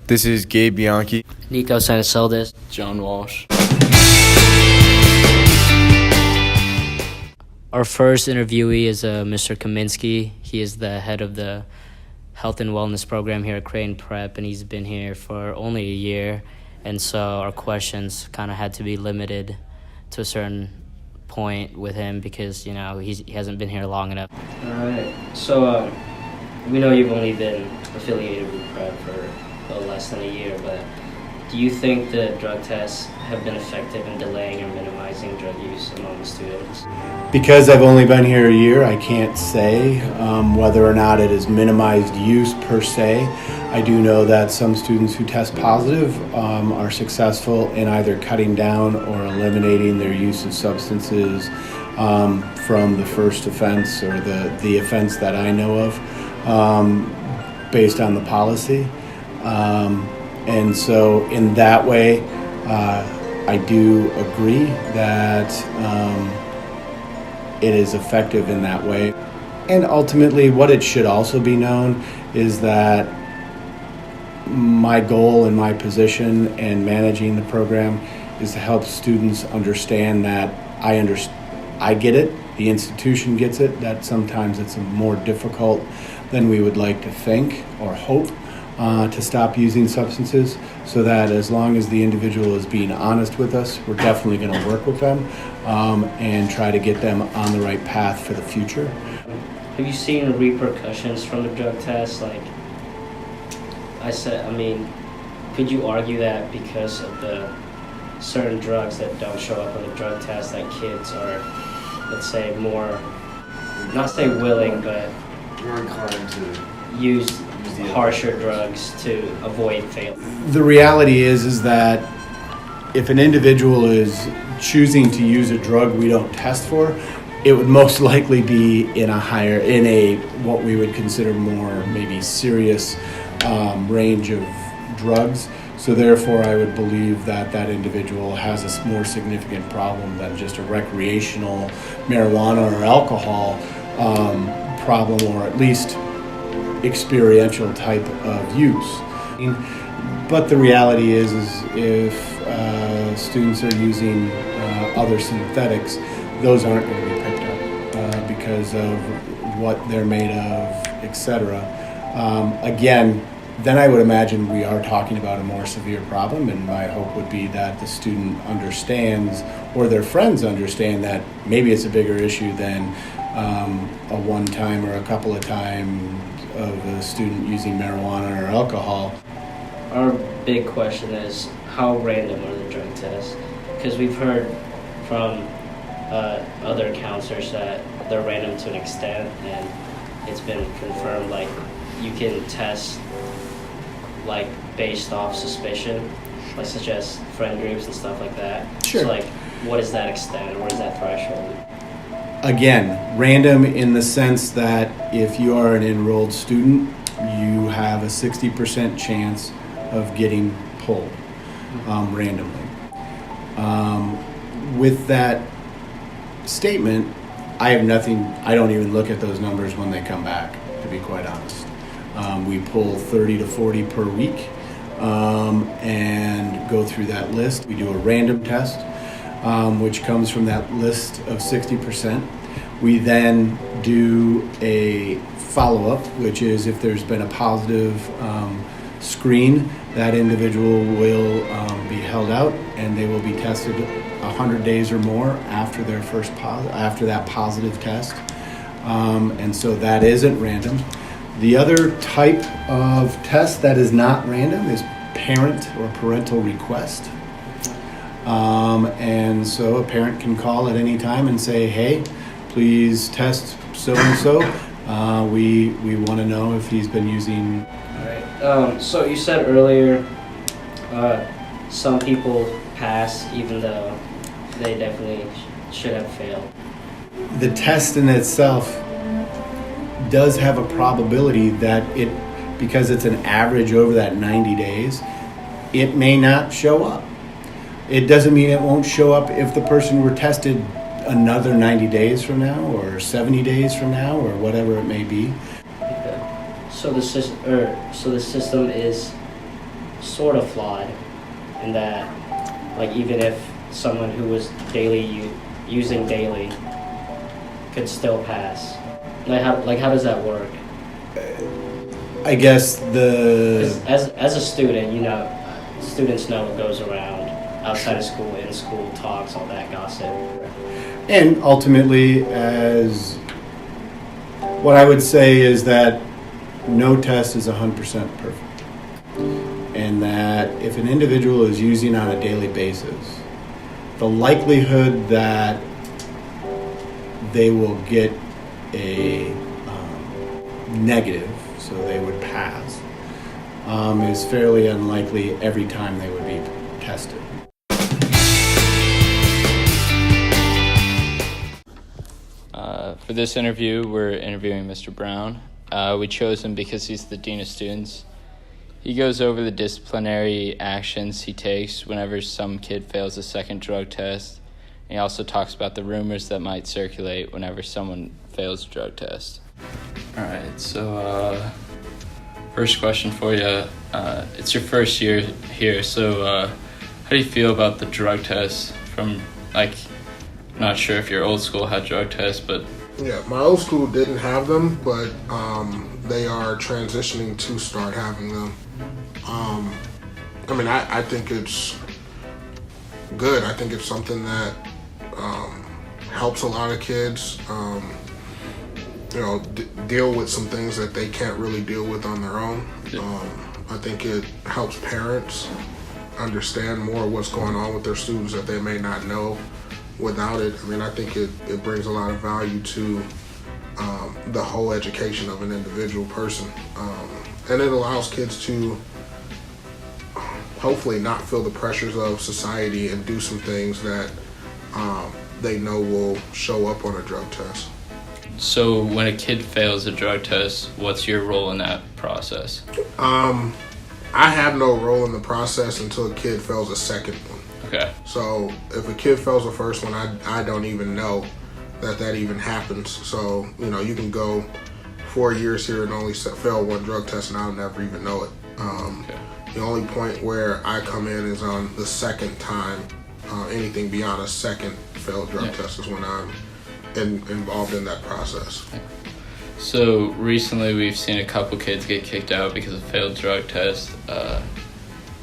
This is Gabe Bianchi. Nico Sanasoldis. John Walsh. Our first interviewee is Mr. Kaminsky. He is the head of the health and wellness program here at Creighton Prep, and he's been here for only a year. And so our questions kind of had to be limited to a certain point with him because, he hasn't been here long enough. All right. So we know you've only been affiliated with Prep for a little less than a year, but do you think the drug tests have been effective in delaying or minimizing drug use among the students? Because I've only been here a year, I can't say whether or not it has minimized use per se. I do know that some students who test positive are successful in either cutting down or eliminating their use of substances from the first offense or the offense that I know of based on the policy. And so in that way, I do agree that it is effective in that way. And ultimately, what it should also be known is that my goal and my position in managing the program is to help students understand that I get it, the institution gets it, that sometimes it's more difficult than we would like to think or hope to stop using substances, so that as long as the individual is being honest with us, we're definitely going to work with them and try to get them on the right path for the future. Have you seen repercussions from the drug test? Could you argue that because of the certain drugs that don't show up on the drug test, that kids are, let's say, more, not say willing, but We're inclined to use harsher drugs to avoid failing? The reality is that if an individual is choosing to use a drug we don't test for, it would most likely be in a what we would consider more maybe serious range of drugs. So therefore, I would believe that that individual has a more significant problem than just a recreational marijuana or alcohol problem, or at least experiential type of use. But the reality is if students are using other synthetics, those aren't going to be picked up because of what they're made of, etc. Again, then I would imagine we are talking about a more severe problem, and my hope would be that the student understands, or their friends understand, that maybe it's a bigger issue than a one time or a couple of times of a student using marijuana or alcohol. Our big question is, how random are the drug tests? Because we've heard from other counselors that they're random to an extent, and it's been confirmed, you can test based off suspicion, such as friend groups and stuff like that. Sure. So what is that extent? What is that threshold? Again, random in the sense that if you are an enrolled student, you have a 60% chance of getting pulled randomly. With that statement, I don't even look at those numbers when they come back, to be quite honest. We pull 30 to 40 per week and go through that list. We do a random test, which comes from that list of 60%. We then do a follow-up, which is if there's been a positive screen, that individual will be held out and they will be tested 100 days or more after their after that positive test. And so that isn't random. The other type of test that is not random is parent or parental request. And so a parent can call at any time and say, hey, please test so-and-so. We want to know if he's been using. All right. So you said earlier some people pass even though they definitely should have failed. The test in itself does have a probability that because it's an average over that 90 days, it may not show up. It doesn't mean it won't show up if the person were tested another 90 days from now or 70 days from now or whatever it may be. Okay. So the system is sort of flawed in that, like, even if someone who was using daily could still pass. How does that work? I guess 'Cause as a student, students know what goes around outside of school, in school, talks, all that gossip. and ultimately, as what I would say is that no test is 100% perfect, and that if an individual is using on a daily basis, the likelihood that they will get a negative, so they would pass, is fairly unlikely every time they would be tested. For this interview, we're interviewing Mr. Brown. We chose him because he's the Dean of Students. He goes over the disciplinary actions he takes whenever some kid fails a second drug test. And he also talks about the rumors that might circulate whenever someone fails a drug test. All right, so first question for you. It's your first year here, so how do you feel about the drug tests from, not sure if your old school had drug tests, but... Yeah, my old school didn't have them, but they are transitioning to start having them. I think it's good. I think it's something that helps a lot of kids, deal with some things that they can't really deal with on their own. I think it helps parents understand more what's going on with their students that they may not know without it. I think it brings a lot of value to the whole education of an individual person. And it allows kids to hopefully not feel the pressures of society and do some things that they know will show up on a drug test. So when a kid fails a drug test, what's your role in that process? I have no role in the process until a kid fails a second one. Okay. So if a kid fails the first one, I don't even know that even happens. So, you can go 4 years here and only fail one drug test, and I'll never even know it. Okay. The only point where I come in is on the second time. Anything beyond a second failed drug test is when I'm involved in that process. So recently we've seen a couple kids get kicked out because of failed drug tests.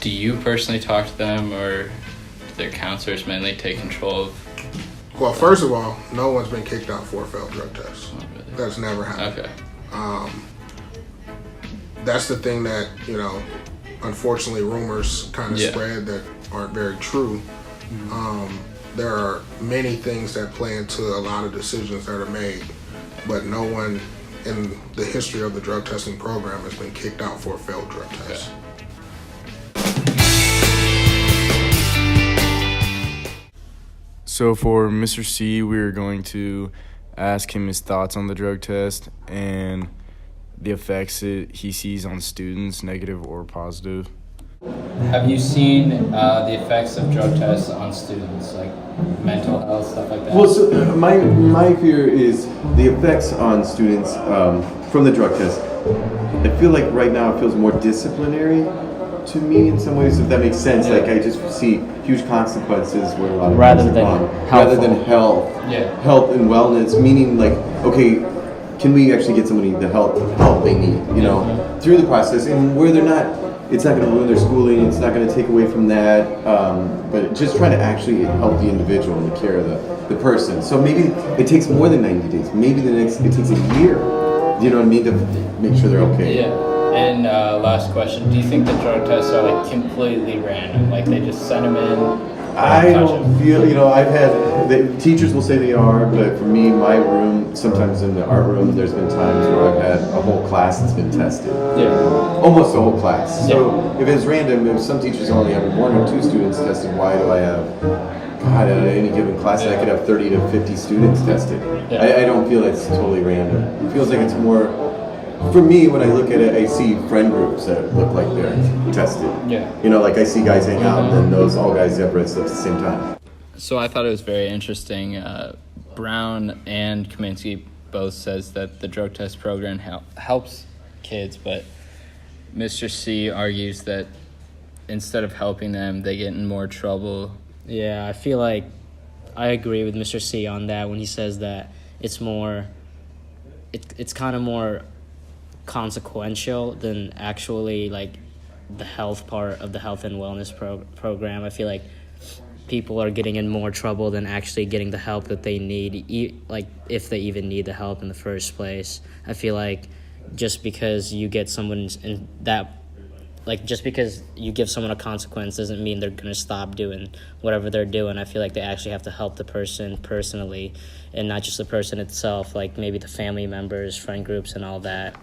Do you personally talk to them, or do their counselors mainly take control of? Well, first of all, no one's been kicked out for a failed drug test. Oh, really? That's never happened. Okay. That's the thing that, unfortunately rumors kind of spread that aren't very true. There are many things that play into a lot of decisions that are made, but no one in the history of the drug testing program has been kicked out for a failed drug test. So for Mr. C, we're going to ask him his thoughts on the drug test and the effects he sees on students, negative or positive. Have you seen the effects of drug tests on students, like mental health, stuff like that? Well, so my fear is the effects on students from the drug test. I feel like right now it feels more disciplinary to me in some ways, if that makes sense. Like I just see huge consequences where a lot of Rather things are than gone. Rather than health, Yeah. health and wellness. Meaning, like, okay, can we actually get somebody the help they need? Through the process, and where they're not. It's not going to ruin their schooling. It's not going to take away from that. But just trying to actually help the individual and the care of the person. So maybe it takes more than 90 days. Maybe it takes a year. You know what I mean? To make sure they're okay. Yeah. And last question, do you think the drug tests are like completely random? Like they just send them in? I don't feel, I've had, the teachers will say they are, but for me, my room, sometimes in the art room, there's been times where I've had a whole class that's been tested. Yeah. Almost a whole class. Yeah. So if it's random, if some teachers only have 1 or 2 students tested, why do I have, God, at any given class, I could have 30 to 50 students tested. Yeah. I don't feel it's totally random. It feels like it's more, for me, when I look at it, I see friend groups that look like they're tested. Yeah. Like I see guys hang out, and then those all guys have red stuff at the same time. So I thought it was very interesting. Brown and Kaminsky both says that the drug test program helps kids, but Mr. C argues that instead of helping them, they get in more trouble. Yeah, I feel like I agree with Mr. C on that when he says that it's more, it's kind of more consequential than actually like the health part of the health and wellness program. I feel like people are getting in more trouble than actually getting the help that they need, like if they even need the help in the first place. I feel like just because you get someone in that, like just because you give someone a consequence doesn't mean they're going to stop doing whatever they're doing. I feel like they actually have to help the person personally and not just the person itself, like maybe the family members, friend groups, and all that.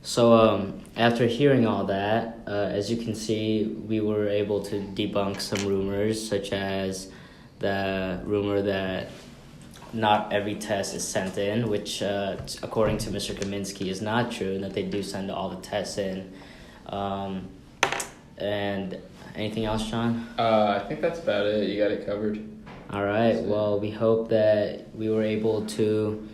So after hearing all that, as you can see, we were able to debunk some rumors, such as the rumor that not every test is sent in, which according to Mr. Kaminsky is not true, and that they do send all the tests in. And anything else, John? I think that's about it. You got it covered. All right. Well, we hope that we were able to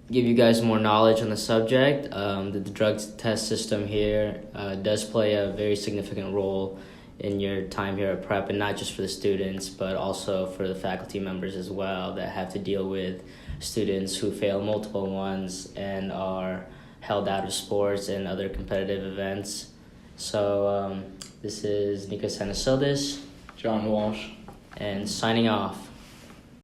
give you guys more knowledge on the subject. The drug test system here does play a very significant role in your time here at Prep, and not just for the students, but also for the faculty members as well that have to deal with students who fail multiple ones and are held out of sports and other competitive events. So this is Nikos Anasildis. John Walsh. And signing off.